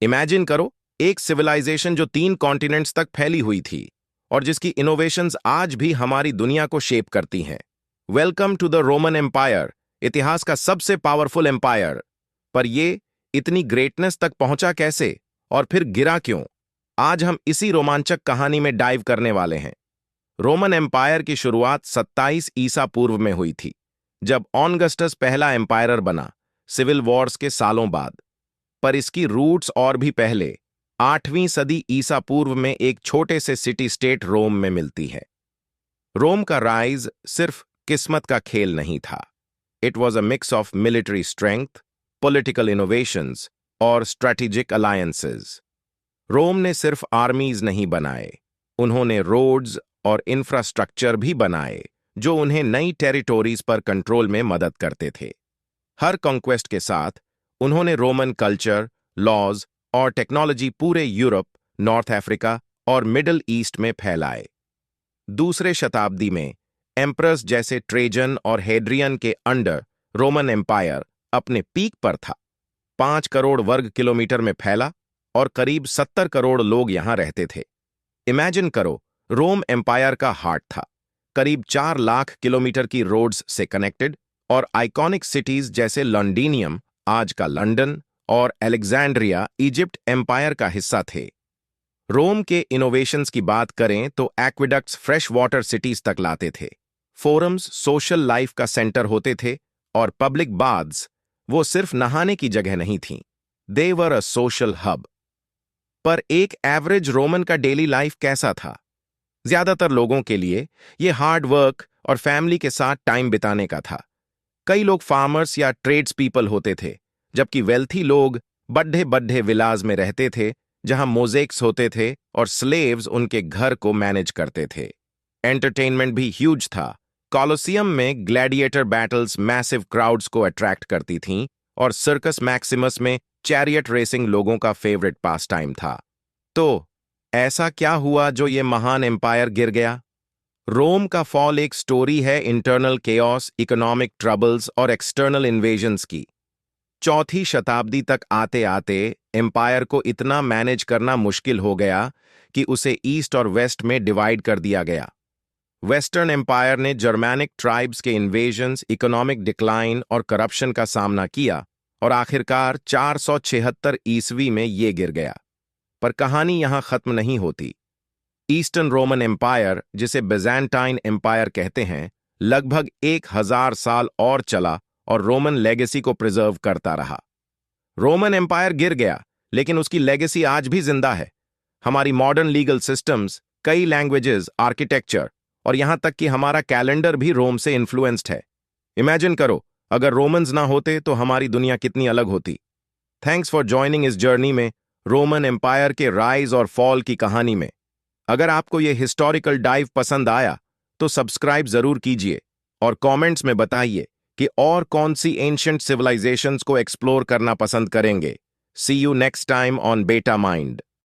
Imagine करो, एक civilisation जो 3 कॉन्टिनेंट्स तक फैली हुई थी और जिसकी इनोवेशंस आज भी हमारी दुनिया को शेप करती हैं। Welcome to the Roman Empire, इतिहास का सबसे पावरफुल एम्पायर। पर ये इतनी ग्रेटनेस तक पहुंचा कैसे और फिर गिरा क्यों? आज हम इसी रोमांचक कहानी में डाइव करने वाले हैं। रोमन एम्पायर की शुरुआत 27 ईसा पूर्व में हुई थी, जब ऑगस्टस पहला एम्पायर बना, सिविल वॉर्स के सालों बाद। पर इसकी रूट्स और भी पहले 8वीं सदी ईसा पूर्व में एक छोटे से सिटी स्टेट रोम में मिलती है। रोम का राइज सिर्फ किस्मत का खेल नहीं था। It was a mix of military strength, political innovations और स्ट्रेटेजिक अलायंसेस। रोम ने सिर्फ आर्मीज नहीं बनाए, उन्होंने रोड्स और इंफ्रास्ट्रक्चर भी बनाए जो उन्हें नई टेरिटोरीज पर कंट्रोल में मदद करते थे। हर कॉन्क्वेस्ट के साथ उन्होंने रोमन कल्चर, लॉज और टेक्नोलॉजी पूरे यूरोप, नॉर्थ अफ्रीका और मिडिल ईस्ट में फैलाए। दूसरे शताब्दी में एम्परर्स जैसे ट्रेजन और हेड्रियन के अंडर रोमन एम्पायर अपने पीक पर था। 5 करोड़ वर्ग किलोमीटर में फैला और करीब 70 करोड़ लोग यहां रहते थे। इमेजिन करो, रोम एम्पायर का हार्ट था, करीब 4 लाख किलोमीटर की रोड्स से कनेक्टेड, और आइकॉनिक सिटीज जैसे लॉन्डिनियम, आज का लंदन, और अलेक्जेंड्रिया इजिप्ट एम्पायर का हिस्सा थे। रोम के इनोवेशंस की बात करें तो एक्विडक्ट्स फ्रेश वाटर सिटीज तक लाते थे, फोरम्स सोशल लाइफ का सेंटर होते थे, और पब्लिक बाथ्स वो सिर्फ नहाने की जगह नहीं थीं, दे वर अ सोशल हब। पर एक एवरेज रोमन का डेली लाइफ कैसा था? ज्यादातर लोगों के लिए ये हार्ड वर्क और फैमिली के साथ टाइम बिताने का था। कई लोग फार्मर्स या ट्रेड्स पीपल होते थे, जबकि वेल्थी लोग बड्ढे बड्ढे विलाज में रहते थे जहां मोज़ेक्स होते थे और स्लेव्स उनके घर को मैनेज करते थे। एंटरटेनमेंट भी ह्यूज था। कॉलोसियम में ग्लैडिएटर बैटल्स मैसिव क्राउड्स को अट्रैक्ट करती थीं, और सर्कस मैक्सिमस में चैरियट रेसिंग लोगों का फेवरेट पास टाइम था। तो ऐसा क्या हुआ जो ये महान एम्पायर गिर गया? रोम का फॉल एक स्टोरी है इंटरनल केओस, इकोनॉमिक ट्रबल्स और एक्सटर्नल इन्वेजन्स की। 4वीं शताब्दी तक आते आते एम्पायर को इतना मैनेज करना मुश्किल हो गया कि उसे ईस्ट और वेस्ट में डिवाइड कर दिया गया। वेस्टर्न एम्पायर ने जर्मैनिक ट्राइब्स के इन्वेजन्स, इकोनॉमिक डिक्लाइन और करप्शन का सामना किया, और आखिरकार 476 ईस्वी में ये गिर गया। पर कहानी यहां खत्म नहीं होती। ईस्टर्न रोमन एम्पायर, जिसे byzantine एम्पायर कहते हैं, लगभग 1000 साल और चला और रोमन लेगेसी को प्रिजर्व करता रहा। रोमन एम्पायर गिर गया, लेकिन उसकी लेगेसी आज भी जिंदा है। हमारी मॉडर्न लीगल सिस्टम्स, कई लैंग्वेजेस, आर्किटेक्चर और यहां तक कि हमारा कैलेंडर भी रोम से इन्फ्लुएंस्ड है। इमेजिन करो, अगर रोमन्स ना होते तो हमारी दुनिया कितनी अलग होती। थैंक्स फॉर ज्वाइनिंग इस जर्नी में, रोमन एम्पायर के राइज और फॉल की कहानी में। अगर आपको यह हिस्टोरिकल डाइव पसंद आया तो सब्सक्राइब जरूर कीजिए और कमेंट्स में बताइए कि और कौन सी एंशिएंट सिविलाइजेशंस को एक्सप्लोर करना पसंद करेंगे। सी यू नेक्स्ट टाइम ऑन बेटा माइंड।